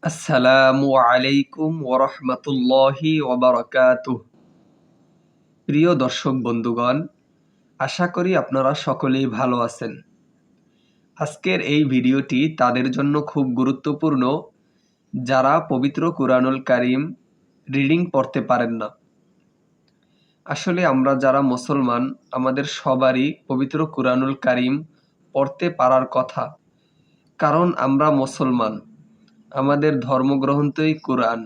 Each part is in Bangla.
আসসালামু আলাইকুম ওরহমতুল্লাহি ওবারাকাতুহ। প্রিয় দর্শক বন্ধুগণ, আশা করি আপনারা সকলেই ভালো আছেন। আজকের এই ভিডিওটি তাদের জন্য খুব গুরুত্বপূর্ণ যারা পবিত্র কুরআনুল কারীম রিডিং পড়তে পারেন না। আসলে আমরা যারা মুসলমান, আমাদের সবারই পবিত্র কুরআনুল কারীম পড়তে পারার কথা, কারণ আমরা মুসলমান, আমাদের ধর্মগ্রন্থই কুরআন।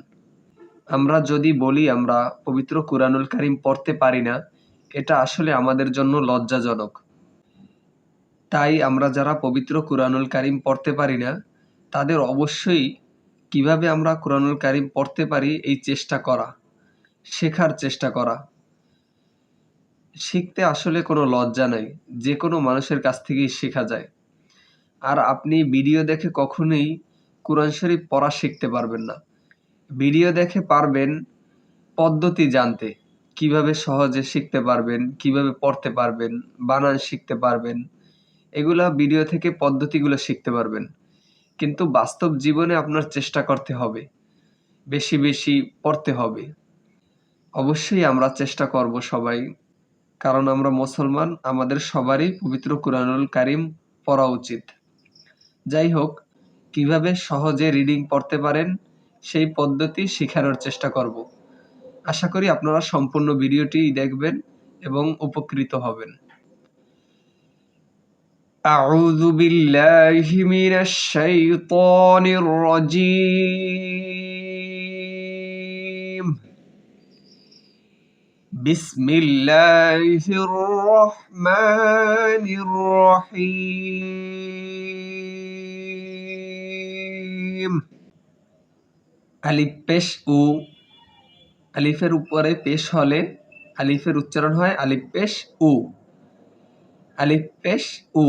আমরা যদি বলি আমরা পবিত্র কুরআনুল কারীম পড়তে পারি না, এটা আসলে আমাদের জন্য লজ্জাজনক। তাই আমরা যারা পবিত্র কুরআনুল কারীম পড়তে পারি না, তাদের অবশ্যই কিভাবে আমরা কুরআনুল কারীম পড়তে পারি এই চেষ্টা করা, শেখার চেষ্টা করা। শিখতে আসলে কোনো লজ্জা নাই, যে কোনো মানুষের কাছ থেকেই শেখা যায়। আর আপনি ভিডিও দেখে কখনোই কুরআন শরীফ পড়া শিখতে পারবেন না। ভিডিও দেখে পারবেন পদ্ধতি জানতে, কিভাবে সহজে শিখতে পারবেন, কিভাবে পড়তে পারবেন, বানান শিখতে পারবেন, এগুলা ভিডিও থেকে পদ্ধতিগুলো শিখতে পারবেন। কিন্তু বাস্তব জীবনে আপনার চেষ্টা করতে হবে, বেশি বেশি পড়তে হবে। অবশ্যই আমরা চেষ্টা করব সবাই, কারণ আমরা মুসলমান, আমাদের সবারই পবিত্র কুরআনুল কারীম পড়া উচিত। যাই হোক, কিভাবে সহজে রিডিং পড়তে পারেন সেই পদ্ধতি শেখানোর চেষ্টা করব। আশা করি আপনারা সম্পূর্ণ ভিডিওটি দেখবেন এবং উপকৃত হবেন। আউযু বিল্লাহি মিনাশ শাইতানির রাজীম। বিসমিল্লাহির রহমানির রহিম। আলিফ পেশ উ, আলিফের উপরে পেশ হলে আলিফের উচ্চারণ হয় আলিফ পেশ উ, আলিফ পেশ উ।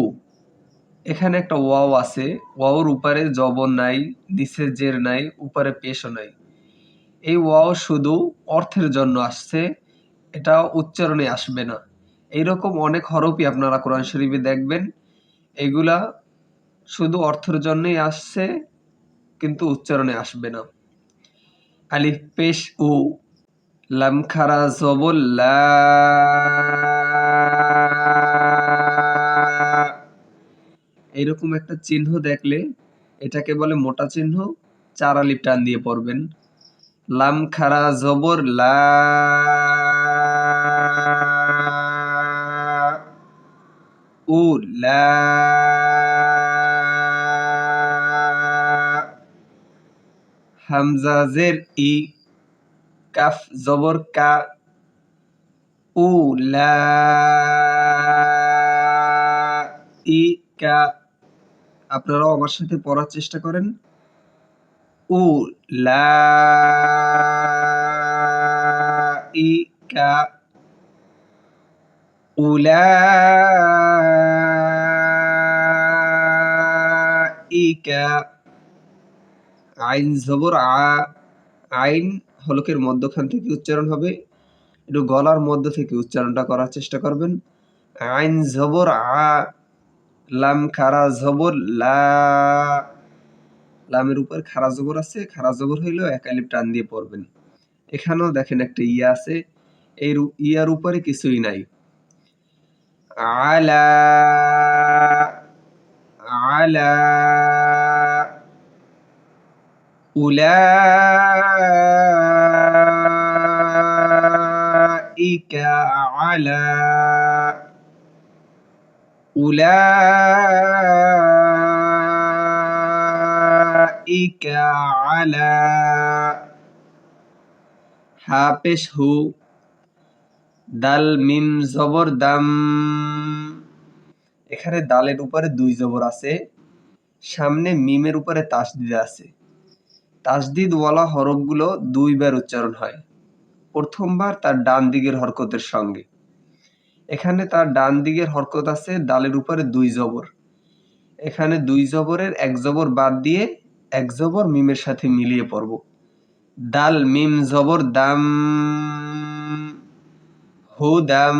এখানে একটা ওয়াও আছে, ওয়াওর উপরে জবর নাই, নিচে জের নাই, উপরে পেশও নাই। এই ওয়াও শুধু অর্থের জন্য আসছে, এটা উচ্চারণে আসবে না। এইরকম অনেক হরফই আপনারা কোরআন শরীফে দেখবেন, এগুলা শুধু অর্থের জন্যই আসছে, কিন্তু উচ্চারণে আসবে না। আলিফ পেশ উ, লাম খারা জবর লা, এইরকম একটা চিহ্ন দেখলে এটাকে বলে মোটা চিহ্ন, 4 আলিফ টান দিয়ে পড়বেন। লাম খারা জবর লা, উ লা, হামজা জের ই, কাফ জবর কা, উ লা, ই কা। আপনারাও আমার সাথে পড়ার চেষ্টা করেন। উ লা, ই কা, উলাইকা। আইন জবর আ, আইন হলকের মধ্যখান থেকে উচ্চারণ হবে, একটু গলার মধ্য থেকে উচ্চারণটা করার চেষ্টা করবেন। আইন জবর আ, লাম খারা জবর লা, লামের উপর খারা জবর আছে, খারা জবর হইলেও 1 আলিফ টান দিয়ে পড়বেন। এখানেও দেখেন একটা ইয়া আছে, এই ইয়ার উপরে কিছুই নাই। আলা, আলা, উলাইকা আলা, উলাইকা আলা। হা পেশ হু, দাল মিম জবর দাম। এখানে দালের উপরে 2 জবর আছে, সামনে মিমের উপরে তাসদিদ আছে। তাসদিদ ওয়ালা হরফগুলো 2 বার উচ্চারণ হয়। প্রথমবার তার ডান দিকের হরকতের সঙ্গে। এখানে তার ডান দিকের হরকত আছে দালের উপরে 2 জবর। এখানে 2 জবরের 1 জবর বাদ দিয়ে 1 জবর মিমের সাথে মিলিয়ে পড়ব। দাল মিম জবর দাম, হুদাম।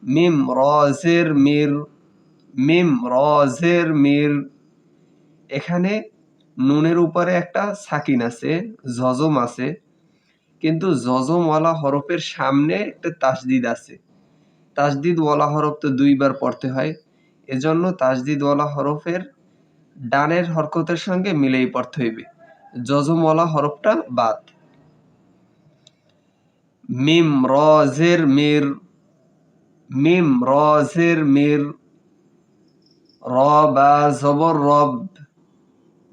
মিম র জের মির, মিম র জের মির। এখানে নুনের উপরে একটা সাকিন আছে, জজম আছে, কিন্তু জজমওয়ালা হরফের সামনে একটা তাসদিদ আছে। তাসদিদওয়ালা হরফ তো 2 বার পড়তে হয়, এজন্য তাসদিদওয়ালা হরফের ডানের হরকতের সঙ্গে মিলেই পড়তে হইবে, জজমওয়ালা হরফটা বাদ। মিম রজের মির, মিম রজের মির, র বা জবর রব,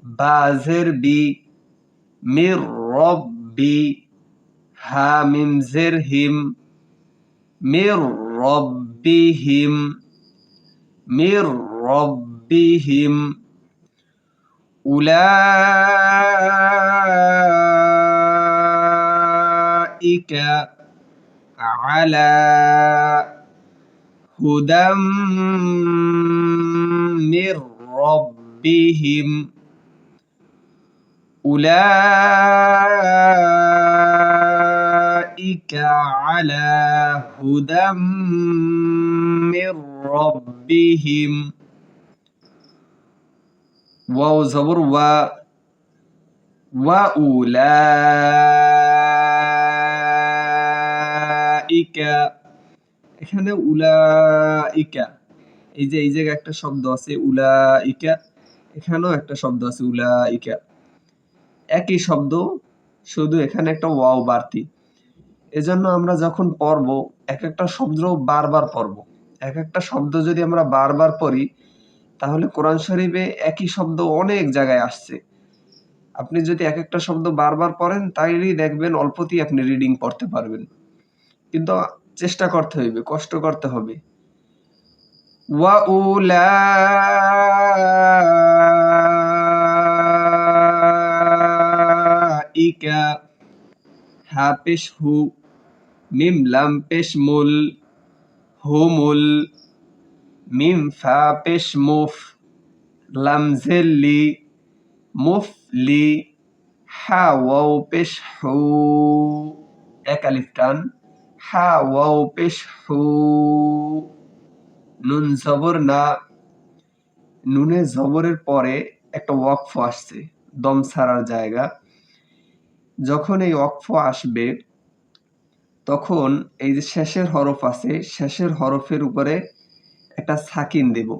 বাজের বি, মির রব্বি, হা মিম জের হিম, মির রব্বিহিম, মির রব্বিহিম। উলাইকা আলা হুদাম মির রব্বিহিম, উলাইকা আলা হুদাম মির রব্বিহিম। ওয়াও জবর ওয়া, ওয়া উলাইকা, এখানে উলাইকা, এই যে এই জায়গায় একটা শব্দ আছে উলাইকা, এখানেও একটা শব্দ আছে উলাইকা, একই শব্দ, শুধু এখানে একটা ওয়াও বাড়তি। এজন্য আমরা যখন পড়ব এক একটা শব্দ বারবার পড়ব। এক একটা শব্দ যদি আমরা বারবার পড়ি তাহলে কোরআন শরীফে একই শব্দ অনেক জায়গায় আসছে। আপনি যদি এক একটা শব্দ বারবার পড়েন তাইলেই দেখবেন অল্পতেই আপনি রিডিং পড়তে পারবেন, কিন্তু চেষ্টা করতে হইবে, কষ্ট করতে হবে। ওয়া উলাইকা, হা পেশ হু, মিম লাম পেশ মুল, হুমুল, মিম ফা পেশ মুফ, লাম জের লি, মুফলি, হা ওয়াও পেশ হু, এক আলিফ টান, হা ওয়াও পেশ হু, নুন জবর না, নুনে জবরের পরে একটা ওয়াকফ আসছে, দম ছাড়ার জায়গা। যখন এই ওয়াকফ আসবে তখন এই যে শেষের হরফ আছে, শেষের হরফের উপরে একটা সাকিন দেব।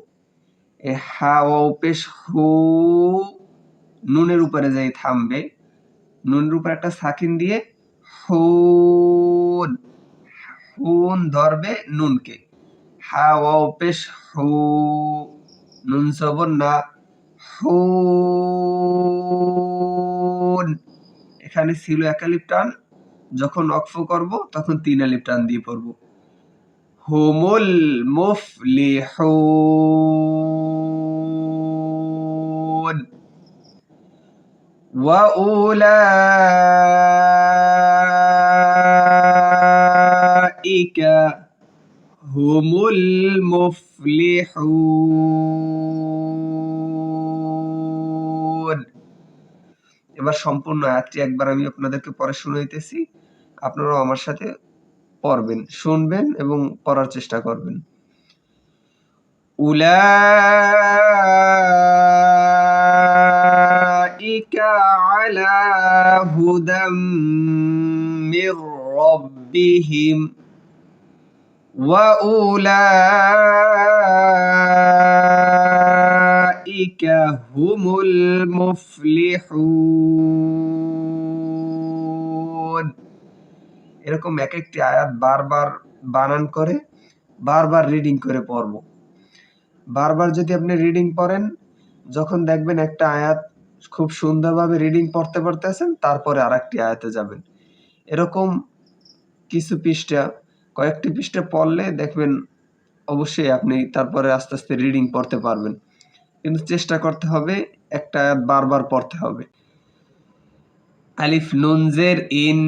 এই হা ওয়াও পেশ হু, নুনের উপরে যাই থামবে, নুনের উপরে একটা সাকিন দিয়ে হুন, হুন ধরবে নুনকে, হা ওয়াও পেশ হু, নুন জবর না, হুন। এখানে ছিল এক আলিফ টান, যখন ওয়াকফ করব তখন 3 আলিফ টান দিয়ে পড়ব। হুমুল মুফলিহুন, ওয়া উলাইকা হুমুল মুফলিহুন। এবার সম্পূর্ণ আয়াতটি একবার আমি আপনাদেরকে পড়ে শুনাইতেছি, আপনারাও আমার সাথে পড়বেন, শুনবেন এবং পড়ার চেষ্টা করবেন। উলাইকা আলা হুদাম মির রাব্বিহিম, ওয়া উলাইকা হুমুল মুফলিহুন। এরকম এক একটি আয়াত বারবার বানান করে বারবার রিডিং করে পড়ব। বারবার যদি আপনি রিডিং পড়েন, যখন দেখবেন একটা আয়াত খুব সুন্দরভাবে রিডিং পড়তে পারতেছেন, তারপরে আরেকটি আয়াতে যাবেন। এরকম কিছু পৃষ্ঠা, কয়েকটি পৃষ্ঠা পড়লে দেখবেন অবশ্যই আপনি তারপরে আস্তে আস্তে রিডিং পড়তে পারবেন, কিন্তু চেষ্টা করতে হবে একটা আয়াত বারবার পড়তে হবে। আলিফ নুন জের ইন,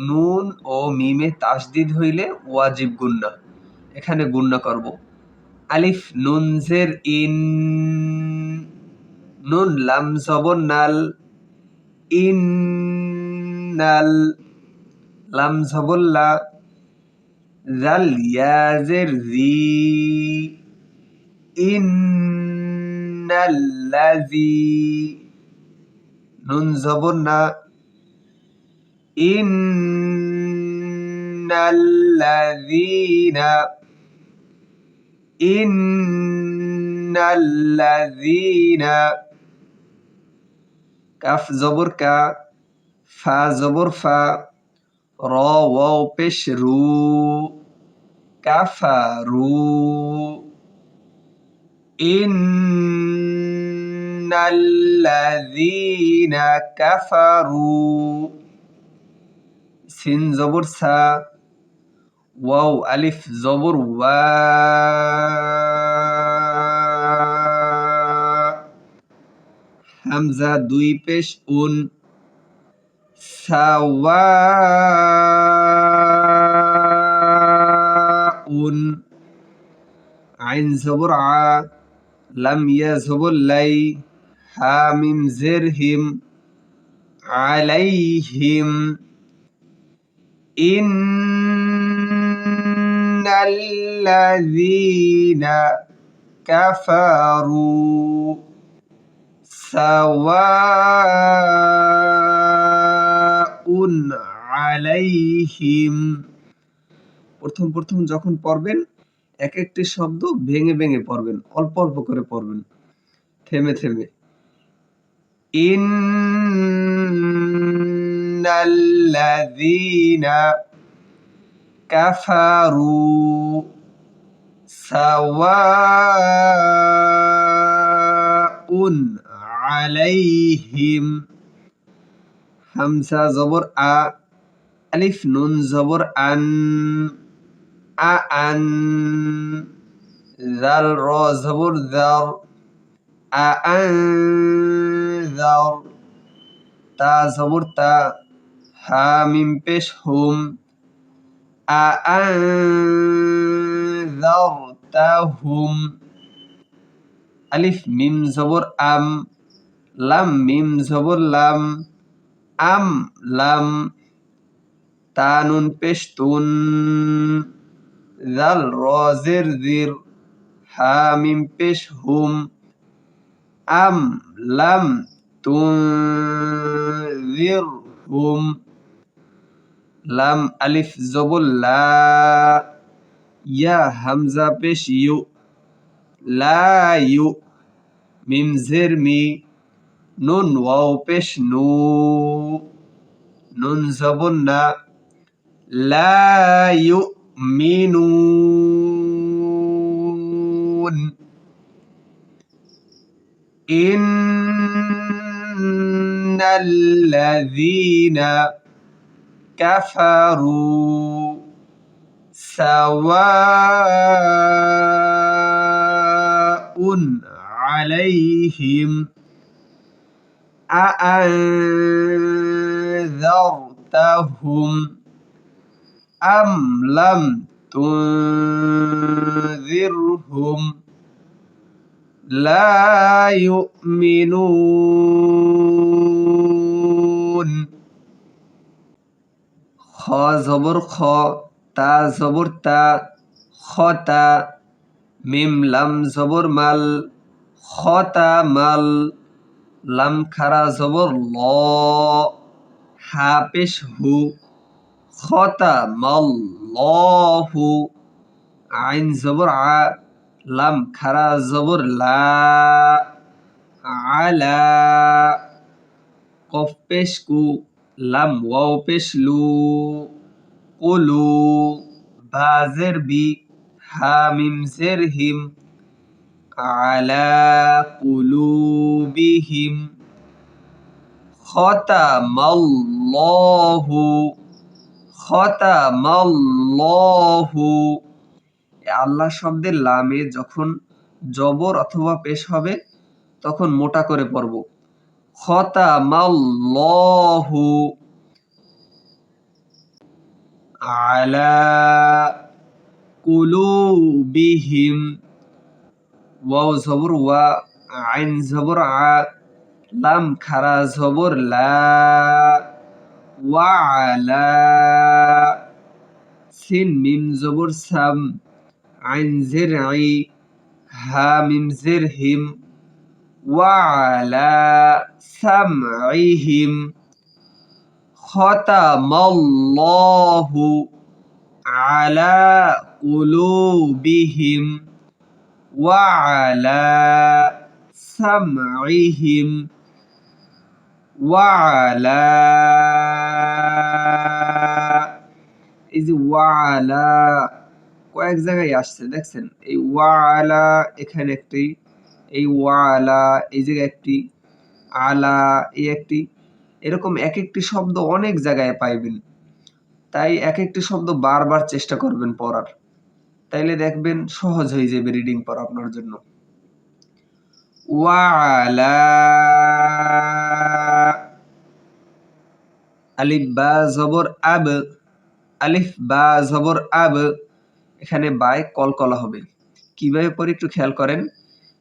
নুন ও মিমে তাসদিদ হইলে ওয়াজিব গুন্না, এখানে গুন্না করব। আলিফ নুন জের ইন, নুন লাম জবর নাল, ইন্নাল, লাম জবর লা, জাল ইয়া জের জি, ইন ইন্নাল্লাযী নুন জবর না ইন্নাল্লাযীনা ইন্নাল্লাযীনা কাফ জবর কা ফা জবর ফা র ওয়াও পেশ রু কাফারু ইন্নাল্লাযীনা কাফারু সিন জবর সা ওয়াও আলিফ জবর ওয়া হামজা দুই পেশ উন সাওয়াউন আইন জবর আ লাম ইয়া জবর লাই হা মিম জের হিম আলাইহিম ইন্নাল্লাযীনা কাফারু সাওয়াউন আলাইহিম প্রথম যখন পড়বেন এক একটি শব্দ ভেঙে ভেঙে পড়বেন, অল্প অল্প করে পড়বেন, থেমে থেমে। ইন্নাল্লাযীনা কাফারু সাওয়াউন আলাইহিম হামজা জবর আ আলিফ নুন জবর আন আন জাল র জবর জার আনজার তা জবর তা হা মিম পেশ হুম আনজারতাহুম আলিফ মিম জবর আম লাম মিম জবর লাম আম লাম তা নুন পেশ তুন জাল র জের জির হা মিম পেশ হুম আম লাম তুনজিরহুম লাম আলিফ জবর লা ইয়া হামজা পেশ ইউ লা ইউ মিম জের মি নুন ওয়াও পেশ নু নুন জবর না লা ইউমিনুন ইন্নাল্লাযীনা কাফারু সাওয়াউন আলাইহিম আআনযারতাহুম আম লাম তুনযিরহুম লা ইউমিনুন খ জবর খ তা জবর তা খতা মিম লাম জবর মাল খতা মাল লাম খারা জবর ল হা পেশ হু খতা মাল লহু আইন জবর আ লাম খারা জবর লা আলা কফ পেশ কু লাম ওয়াও পেশ লু কুলু বা জের বি হা মিম জের হিম আলা কুলুবিহিম খতামাল্লাহু আল্লাহ শব্দের লামে যখন জবর অথবা পেশ হবে তখন মোটা করে পড়ব খতামাল্লাহু আলা কুলুবিহিম ওয়াও জবর ওয়া আইন জবর আ লাম খারা জবর লা ওয়া আলা সিন মিম জবর সাম আইন জের আই হা মিম জের হিম وعلى سمعهم ختم الله على قلوبهم وعلى سمعهم وعلى এই যে ওয়ালা কয়েক জায়গায় আসছে দেখছেন, এই ওয়ালা এখানে একটি, এই ওয়ালা এই জায়গায় একটি, আলা এই একটি, এরকম এক একটি শব্দ অনেক জায়গায় পাইবেন। তাই এক একটি শব্দ বারবার চেষ্টা করবেন পড়ার, তাইলে দেখবেন সহজ হয়ে যাবে রিডিং পড়া আপনার জন্য। ওয়ালা আলিফ বা জবর আব, আলিফ বা জবর আব, এখানে বায় কলকলা হবে। কিভাবে পড়ে একটু খেয়াল করেন।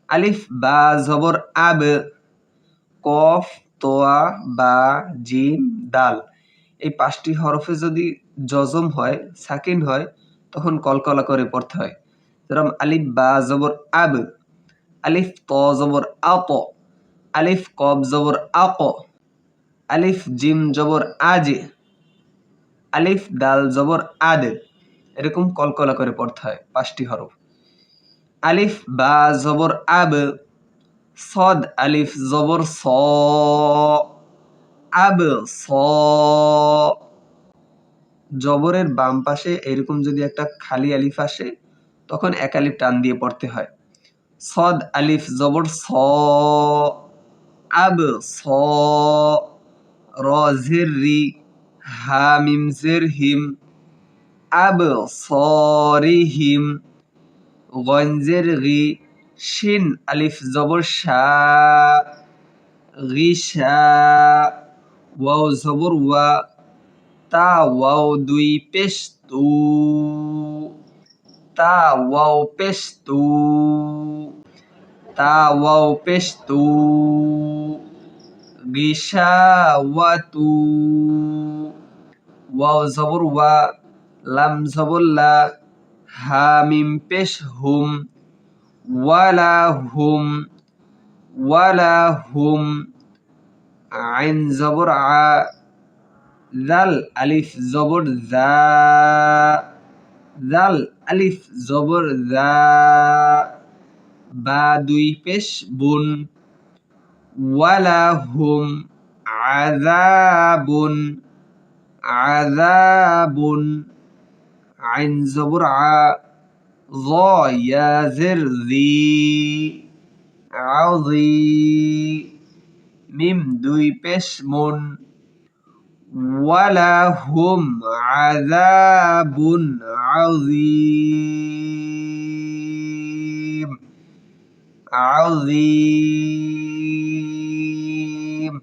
আলিফ বা জবর আব, কফ তোয়া বা জিম দাল, এই 5টি হরফে যদি জজম হয়, সাকিন হয়, তখন কলকলা করে পড়তে হয়। যেরকম আলিফ বা জবর আব, আলিফ ত জবর আত, আলিফ কফ জবর আক, আলিফ জিম জবর আজ, আলিফ দাল জবর আদ, এরকম কলকলা করে পড়তে হয় 5টি হরফ। আলিফ বা জবর আব, সদ আলিফ জবর স, আব স, জবরের বাম পাশে এরকম যদি একটা খালি আলিফ আসে তখন এক আলিফ টান দিয়ে পড়তে হয়। সদ আলিফ জবর স, আব স, র জের রি, হা মিম জের হিম, আব সরিহিম, গইন জের গি, শিন আলিফ জবর শা, গিশা, ওয়াও জবর ওয়া, তা ওয়াও 2 পেশ তু, তা ওয়াও পেশ তু, তা ওয়াও পেশ তু, গিশাওয়াতু, ওয়াও জবর ওয়া, লাম জবর লা, হা মিম পেশ হুম, ওয়ালা হুম, ওয়ালা হুম, আইন জবর আ, জাল আলিফ জবর জা, জাল আলিফ জবর জা, বা 2 পেশ বুন, ওয়ালা হুম আযাবুন, আযাবুন, আইন জবর আ, য ইয়া জের জি, আযী, মিম 2 পেশ মুন, ওয়ালাহুম আযাবুন আযীম, আযীম,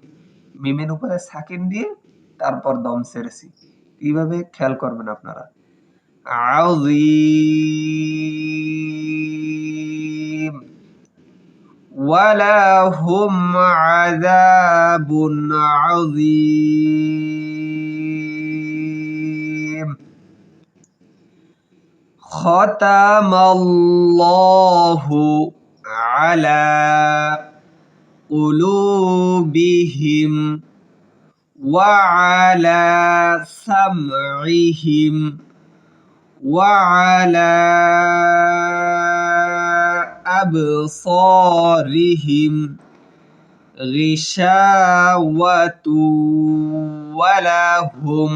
মিমের উপরে সাকিন দিয়ে তারপর দম ছেড়েছি। এইভাবে খেয়াল করবেন আপনারা। আযীম, ওয়ালাহুম আযাবুন আযীম। খাতামাল্লাহু আলা কুলুবিহিম ওয়া আলা সামইহিম ওয়া আলা আবসারিহিম গিশাওয়াতু ওয়ালাহুম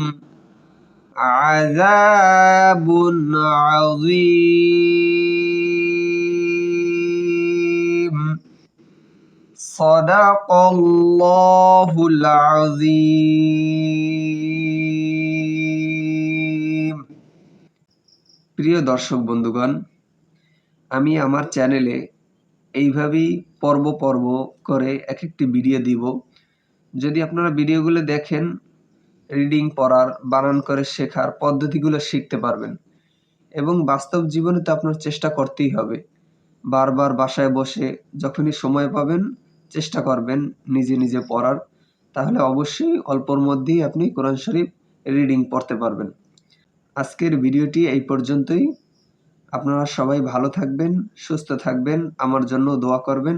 আযাবুন আযীম। সাদাকাল্লাহুল আযীম। প্রিয় দর্শক বন্ধুগণ, আমি আমার চ্যানেলে এইভাবেই পর্ব পর্ব করে এক একটি ভিডিও দিব। যদি আপনারা ভিডিওগুলো দেখেন, রিডিং পড়ার, বানান করে শেখার পদ্ধতিগুলো শিখতে পারবেন এবং বাস্তব জীবনে তো আপনার চেষ্টা করতেই হবে। বারবার বাসায় বসে যখনই সময় পাবেন চেষ্টা করবেন নিজে নিজে পড়ার, তাহলে অবশ্যই অল্পর মধ্যেই আপনি কোরআন শরীফ রিডিং পড়তে পারবেন। আজকের ভিডিওটি এই পর্যন্তই। আপনারা সবাই ভালো থাকবেন, সুস্থ থাকবেন, আমার জন্য দোয়া করবেন।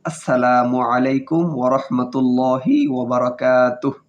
আসসালামু আলাইকুম ওয়া রাহমাতুল্লাহি ওয়া বারাকাতুহু।